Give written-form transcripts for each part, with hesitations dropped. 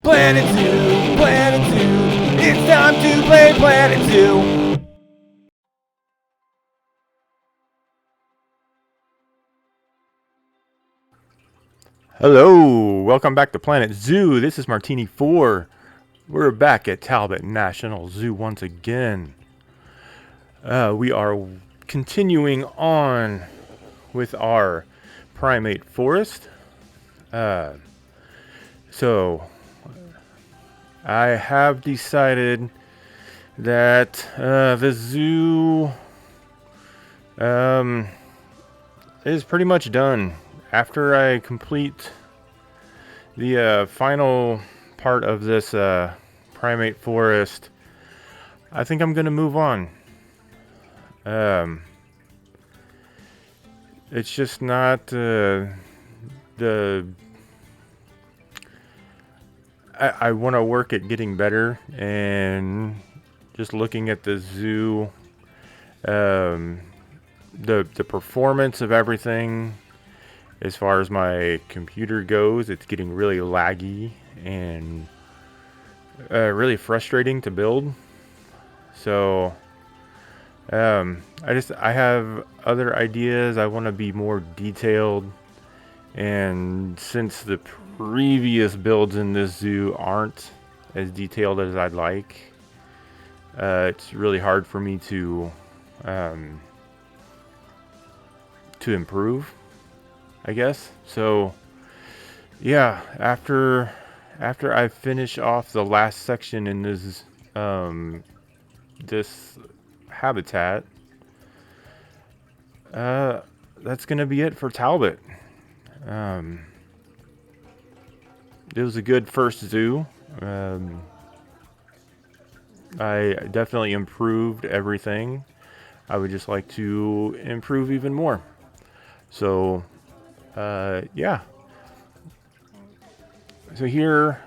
Planet Zoo, Planet Zoo, it's time to play Planet Zoo. Hello, welcome back to Planet Zoo. This is Martini 4. We're back at Talbot National Zoo once again. We are continuing on with our primate forest. So I have decided that the zoo is pretty much done. After I complete the final part of this primate forest, I think I'm gonna move on. It's just not I want to work at getting better, and just looking at the zoo, the performance of everything, as far as my computer goes, it's getting really laggy and really frustrating to build. So I have other ideas. I want to be more detailed, and since the previous builds in this zoo aren't as detailed as I'd like, it's really hard for me to improve, I guess. So yeah, after I finish off the last section in this this habitat, that's gonna be it for Talbot. It was a good first zoo. I definitely improved everything. I would just like to improve even more. So yeah. So here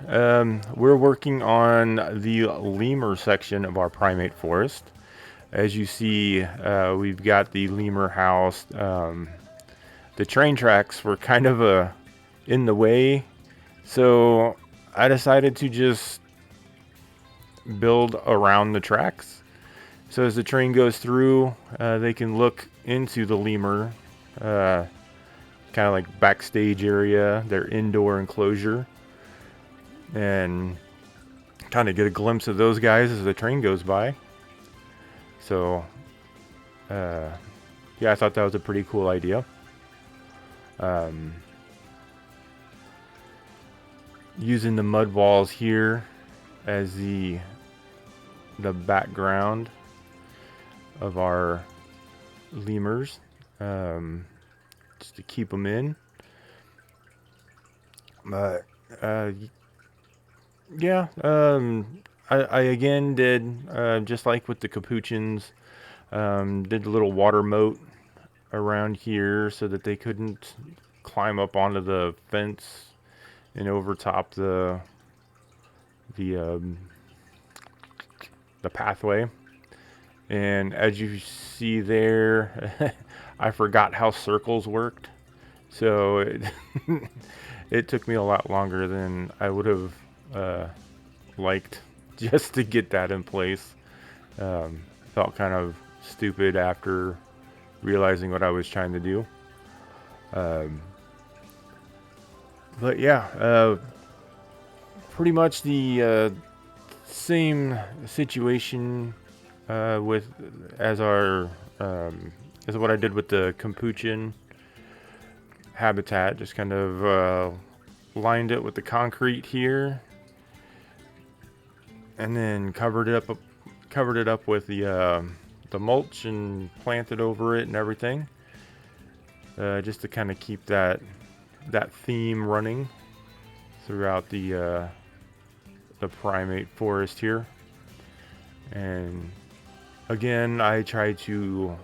we're working on the lemur section of our primate forest. As you see, we've got the lemur house. The train tracks were kind of in the way, so I decided to just build around the tracks. So as the train goes through, they can look into the lemur, kind of like backstage area, their indoor enclosure, and kind of get a glimpse of those guys as the train goes by. So yeah, I thought that was a pretty cool idea. Using the mud walls here as the background of our lemurs, just to keep them in. But yeah, I again did just like with the capuchins, did a little water moat around here so that they couldn't climb up onto the fence and overtop the pathway. And as you see there, I forgot how circles worked, so it took me a lot longer than I would have liked just to get that in place. Felt kind of stupid after realizing what I was trying to do. But yeah, pretty much the same situation with as what I did with the capuchin habitat. Just kind of lined it with the concrete here, and then covered it up with the mulch and planted over it and everything, just to kind of keep that theme running throughout the primate forest here. And again, I try to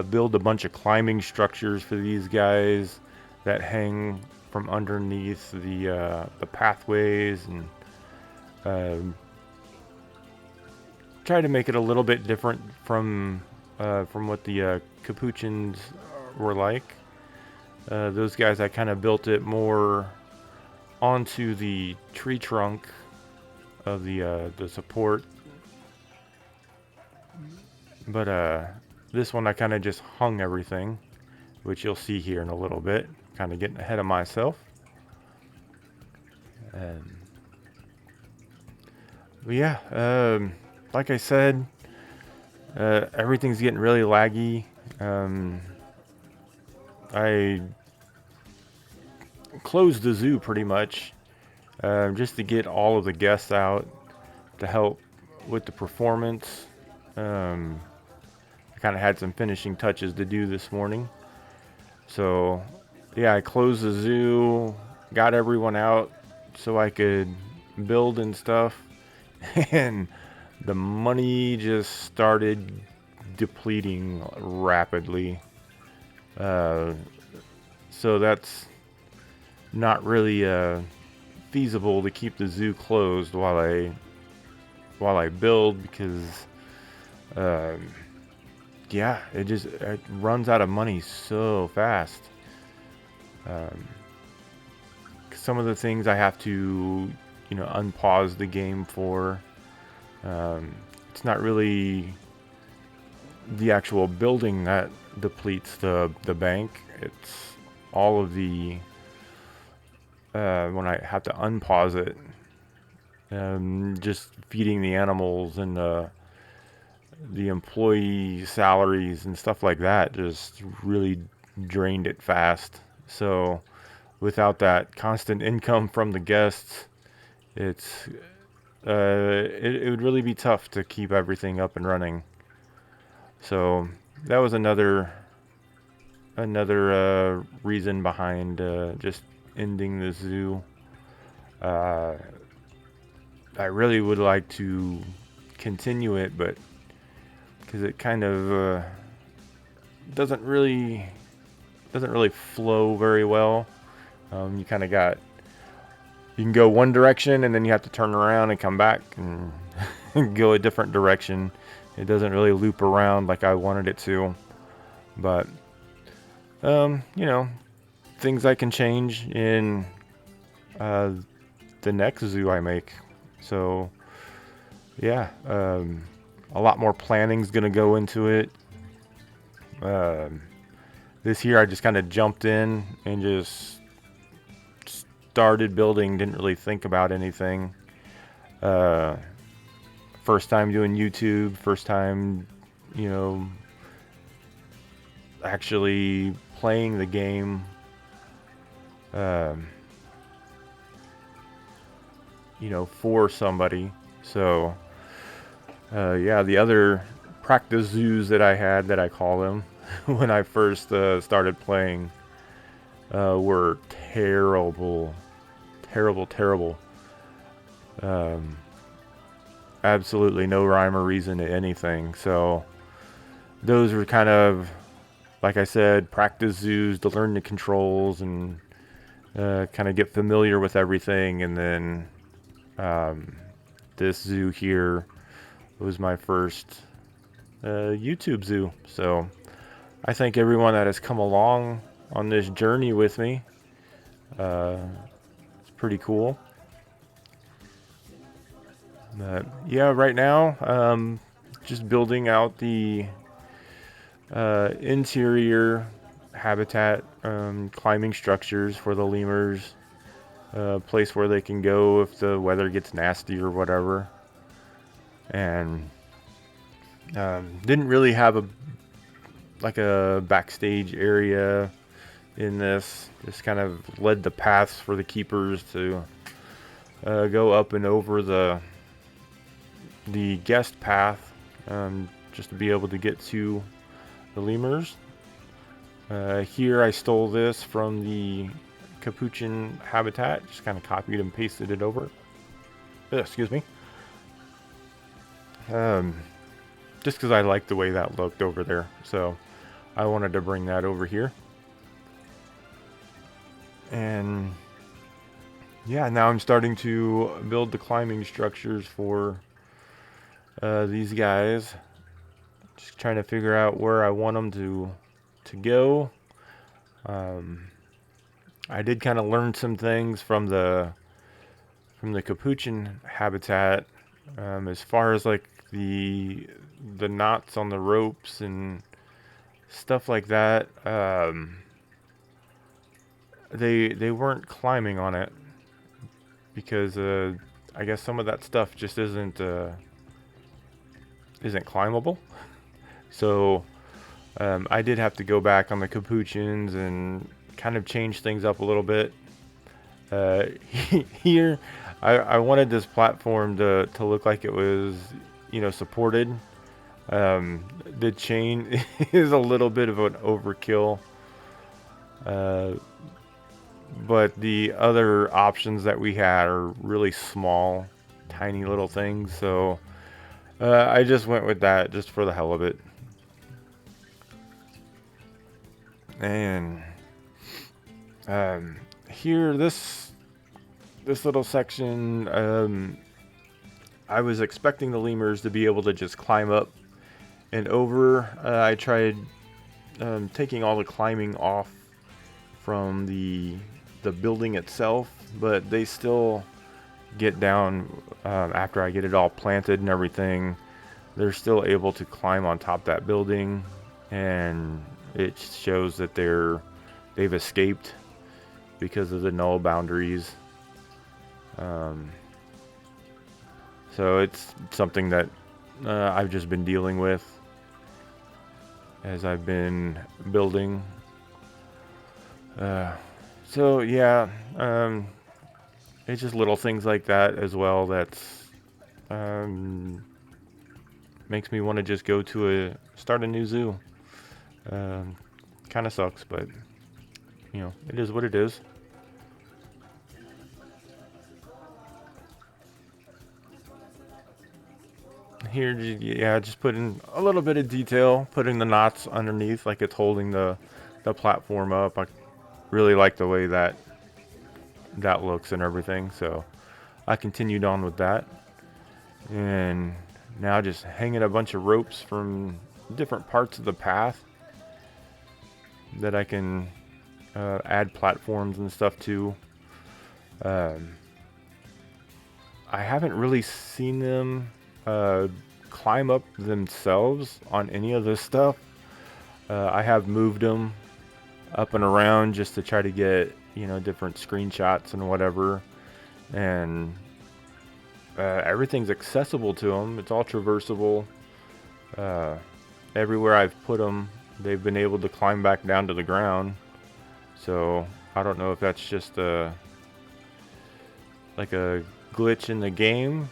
build a bunch of climbing structures for these guys that hang from underneath the pathways, and try to make it a little bit different from what the capuchins were like. Those guys, I kind of built it more onto the tree trunk of the support. But this one I kind of just hung everything, which you'll see here in a little bit. Kind of getting ahead of myself. But yeah, like I said, everything's getting really laggy. I closed the zoo pretty much just to get all of the guests out to help with the performance. I kind of had some finishing touches to do this morning. So yeah, I closed the zoo, got everyone out so I could build and stuff. And the money just started depleting rapidly. So that's not really feasible to keep the zoo closed while I build, because yeah, it runs out of money so fast. Some of the things I have to, unpause the game for. It's not really the actual building that depletes the bank. It's all of the when I have to unpause it, just feeding the animals and the employee salaries and stuff like that just really drained it fast. So without that constant income from the guests, it's it would really be tough to keep everything up and running. So that was another reason behind just ending the zoo. I really would like to continue it, but because it kind of doesn't really flow very well. You kind of you can go one direction and then you have to turn around and come back and go a different direction. It doesn't really loop around like I wanted it to. But things I can change in the next zoo I make. So yeah, a lot more planning's gonna go into it. This year I just kind of jumped in and just started building, didn't really think about anything. First time doing YouTube, first time, actually playing the game. For somebody. So yeah, the other practice zoos that I had, that I call them, when I first started playing, were terrible. Absolutely no rhyme or reason to anything. So those were kind of, like I said, practice zoos to learn the controls and kind of get familiar with everything. And then this zoo here was my first YouTube zoo. So I thank everyone that has come along on this journey with me. It's pretty cool. But yeah, right now, just building out the interior habitat, climbing structures for the lemurs, place where they can go if the weather gets nasty or whatever. And didn't really have a backstage area in this. Just kind of led the paths for the keepers to go up and over the guest path, just to be able to get to the lemurs. Here I stole this from the capuchin habitat, just kind of copied and pasted it over. Excuse me. Just because I liked the way that looked over there, so I wanted to bring that over here. And yeah, now I'm starting to build the climbing structures for these guys. Just trying to figure out where I want them to go. I did kind of learn some things from the from the capuchin habitat, as far as like the knots on the ropes and stuff like that, they weren't climbing on it because I guess some of that stuff just isn't climbable. So I did have to go back on the capuchins and kind of change things up a little bit. Here, I wanted this platform to look like it was, supported. The chain is a little bit of an overkill. But the other options that we had are really small, tiny little things. So I just went with that just for the hell of it. And here, this little section, I was expecting the lemurs to be able to just climb up and over. I tried taking all the climbing off from the building itself, but they still get down after I get it all planted and everything. They're still able to climb on top of that building, and it shows that they've escaped because of the null boundaries. So it's something that I've just been dealing with as I've been building. So yeah, it's just little things like that as well that's makes me want to just go to start a new zoo. Kind of sucks, but it is what it is. Here, yeah, just putting a little bit of detail, putting the knots underneath like it's holding the platform up. I really like the way that looks and everything, so I continued on with that. And now just hanging a bunch of ropes from different parts of the path that I can add platforms and stuff to. I haven't really seen them climb up themselves on any of this stuff. I have moved them up and around just to try to get different screenshots and whatever, and everything's accessible to them. It's all traversable. Everywhere I've put them, they've been able to climb back down to the ground. So I don't know if that's just like a glitch in the game,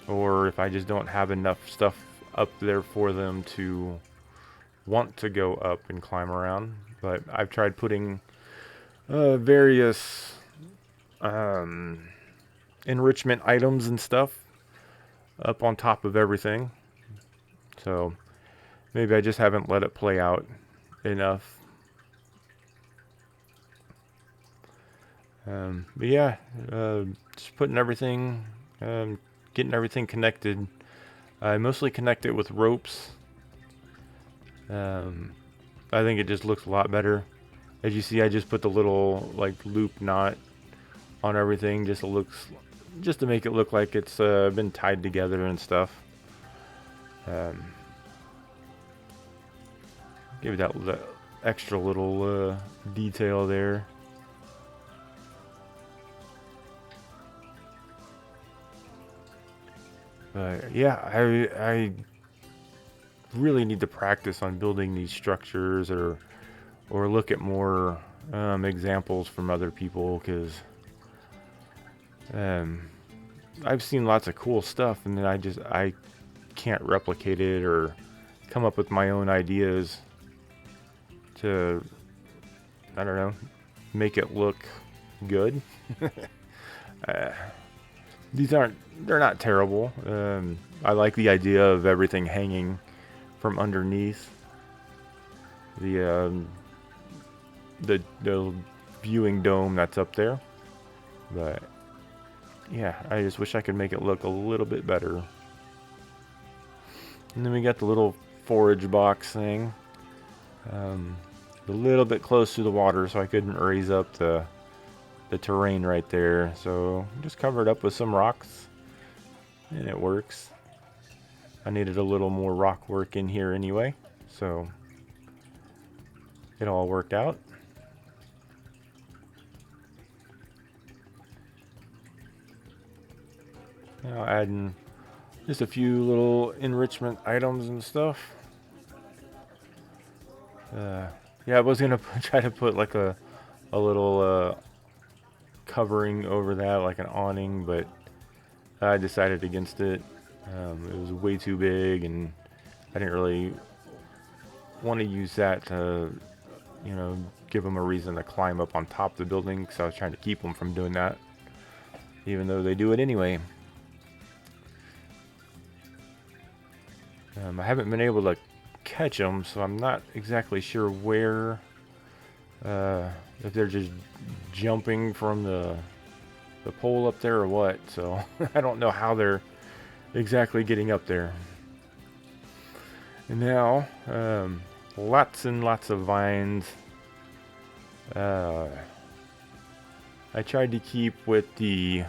or if I just don't have enough stuff up there for them to want to go up and climb around. But I've tried putting various enrichment items and stuff up on top of everything. So maybe I just haven't let it play out enough. But yeah, just putting everything, getting everything connected. I mostly connect it with ropes. I think it just looks a lot better. As you see, I just put the little like loop knot on everything, just to make it look like it's been tied together and stuff. Give it that extra little detail there. But yeah, I really need to practice on building these structures, or look at more examples from other people, because I've seen lots of cool stuff, and then I can't replicate it or come up with my own ideas to, I don't know, make it look good. They're not terrible. I like the idea of everything hanging from underneath the viewing dome that's up there. But yeah, I just wish I could make it look a little bit better. And then we got the little forage box thing, a little bit close to the water, so I couldn't raise up the the terrain right there. So just cover it up with some rocks and it works. I needed a little more rock work in here anyway, so it all worked out. Now adding just a few little enrichment items and stuff. Yeah, I was gonna try to put like a little covering over that, like an awning, but I decided against it. It was way too big, and I didn't really want to use that to, you know, give them a reason to climb up on top of the building, because I was trying to keep them from doing that, even though they do it anyway. I haven't been able to catch them, so I'm not exactly sure where, if they're just jumping from the pole up there or what, so I don't know how they're exactly getting up there. And now, lots and lots of vines. I tried to keep with the,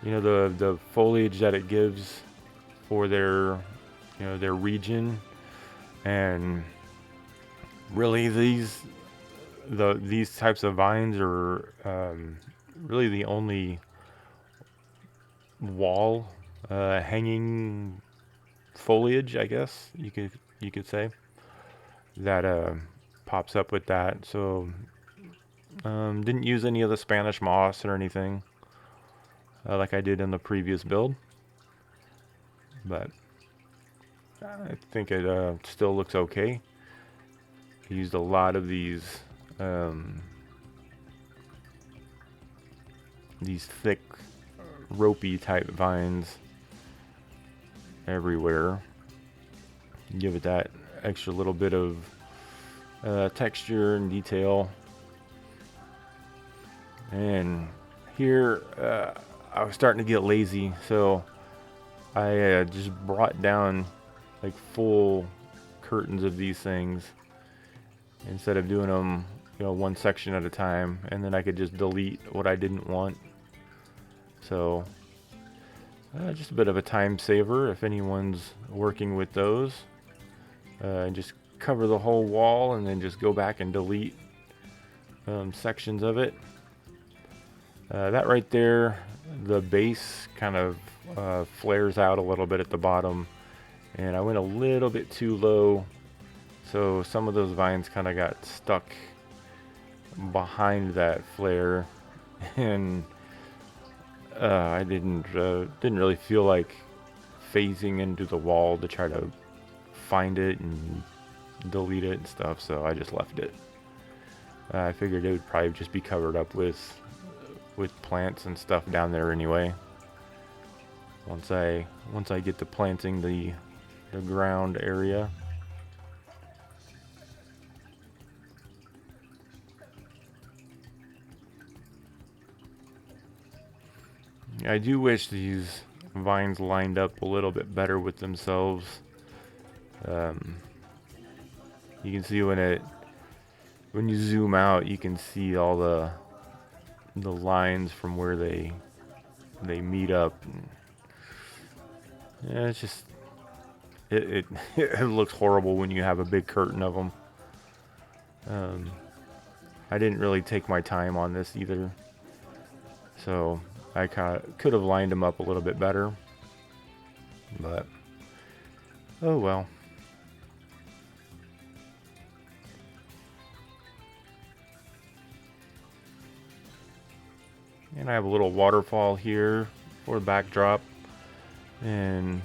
you know, the foliage that it gives for their, you know, their region, and really these types of vines are really the only wall hanging foliage, I guess you could say, that pops up with that. So didn't use any of the Spanish moss or anything like I did in the previous build, but I think it still looks okay. I used a lot of these thick ropey type vines everywhere. Give it that extra little bit of texture and detail. And here I was starting to get lazy, so I just brought down like full curtains of these things instead of doing them, you know, one section at a time, and then I could just delete what I didn't want. So just a bit of a time saver if anyone's working with those. And just cover the whole wall and then just go back and delete sections of it. That right there, the base kind of flares out a little bit at the bottom, and I went a little bit too low, so some of those vines kind of got stuck behind that flare, and I didn't really feel like phasing into the wall to try to find it and delete it and stuff, so I just left it. I figured it would probably just be covered up with plants and stuff down there anyway. Once I get to planting the ground area. I do wish these vines lined up a little bit better with themselves. You can see when you zoom out, you can see all the lines from where they meet up. Yeah, it's just it it looks horrible when you have a big curtain of them. I didn't really take my time on this either, so I could have lined them up a little bit better, but oh well. And I have a little waterfall here for the backdrop, and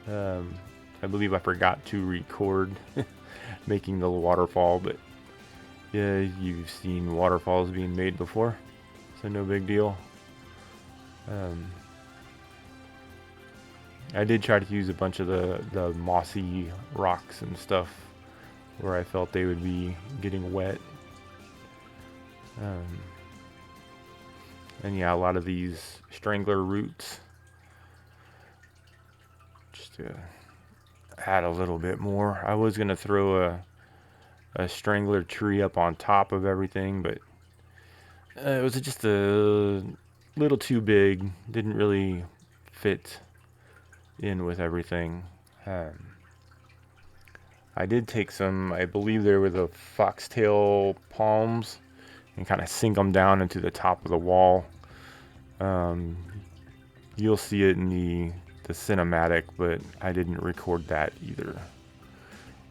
I believe I forgot to record making the waterfall, but yeah, you've seen waterfalls being made before, so no big deal. I did try to use a bunch of the mossy rocks and stuff where I felt they would be getting wet. And yeah, a lot of these strangler roots. Just to add a little bit more. I was going to throw a strangler tree up on top of everything, but It was just a little too big. Didn't really fit in with everything. Um, I did take some, I believe they were the foxtail palms, and kind of sink them down into the top of the wall. Um, you'll see it in the cinematic, but I didn't record that either.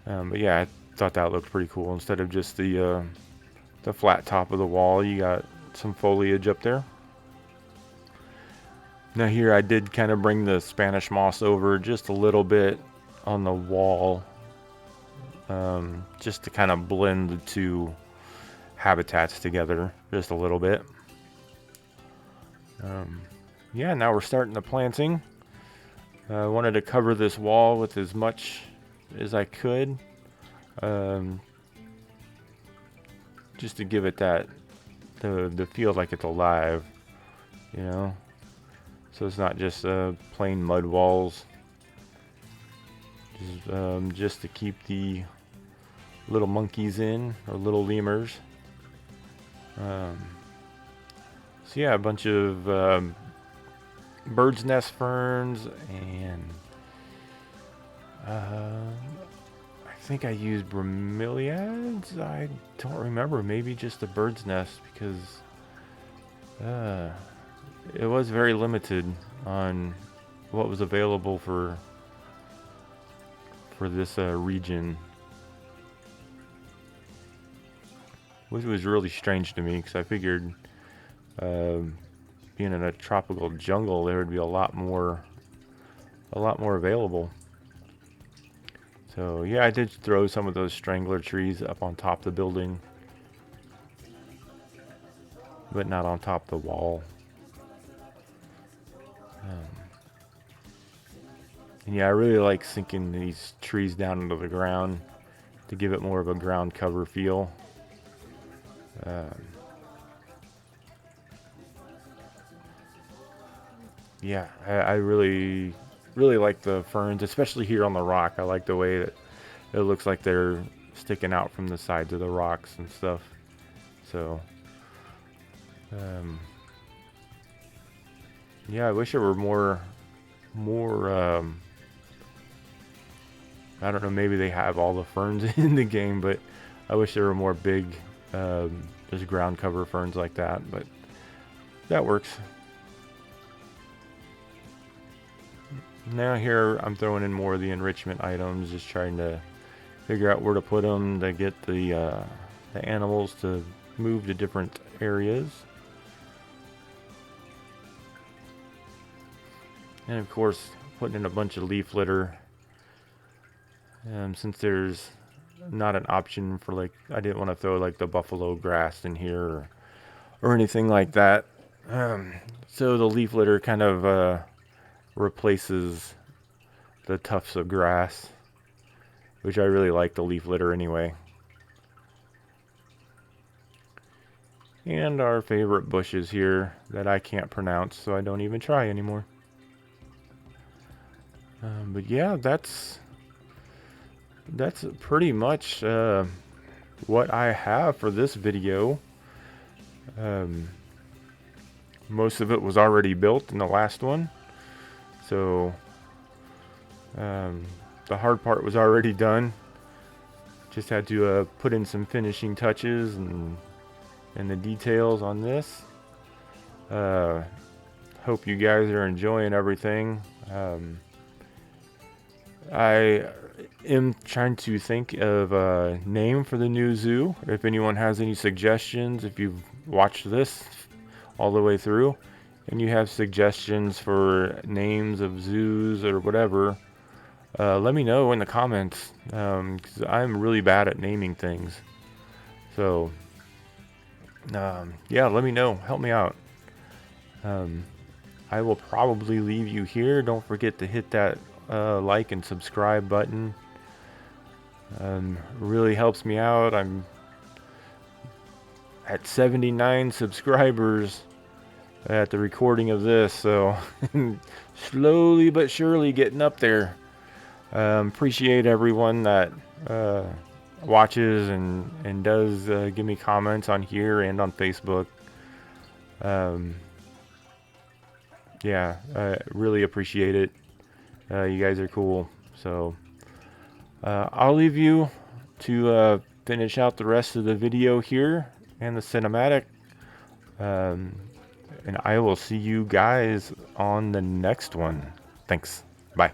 But yeah, I thought that looked pretty cool. Instead of just the flat top of the wall, you got some foliage up there. Now here I did kind of bring the Spanish moss over just a little bit on the wall, just to kind of blend the two habitats together just a little bit. Yeah, now we're starting the planting. I wanted to cover this wall with as much as I could, um, just to give it that the feel like it's alive, you know. So it's not just plain mud walls. Just to keep the little monkeys in, or little lemurs. So yeah, a bunch of bird's nest ferns, and I think I used bromeliads. I don't remember. Maybe just the bird's nest, because it was very limited on what was available for this region, which was really strange to me, because I figured being in a tropical jungle there would be a lot more available. So yeah, I did throw some of those strangler trees up on top of the building, but not on top of the wall. And yeah, I really like sinking these trees down into the ground to give it more of a ground cover feel. Yeah, I really like the ferns, especially here on the rock. I like the way that it looks like they're sticking out from the sides of the rocks and stuff. So, yeah, I wish there were more. I don't know. Maybe they have all the ferns in the game, but I wish there were more big, just ground cover ferns like that. But that works. Now here I'm throwing in more of the enrichment items, just trying to figure out where to put them to get the animals to move to different areas. And of course, putting in a bunch of leaf litter. Since there's not an option for, like, I didn't want to throw like the buffalo grass in here, or anything like that. So the leaf litter kind of replaces the tufts of grass, which I really like the leaf litter anyway. And our favorite bushes here that I can't pronounce, so I don't even try anymore. But yeah, that's pretty much what I have for this video. Most of it was already built in the last one, so the hard part was already done. Just had to put in some finishing touches and the details on this. Hope you guys are enjoying everything. I am trying to think of a name for the new zoo. If anyone has any suggestions, if you've watched this all the way through and you have suggestions for names of zoos or whatever, let me know in the comments, because I'm really bad at naming things. So yeah, let me know. Help me out. I will probably leave you here. Don't forget to hit that like and subscribe button. Really helps me out. I'm at 79 subscribers at the recording of this, so slowly but surely getting up there. Appreciate everyone that watches and does give me comments on here and on Facebook. Um, yeah, really appreciate it. You guys are cool. So I'll leave you to finish out the rest of the video here and the cinematic. Um, and I will see you guys on the next one. Thanks. Bye.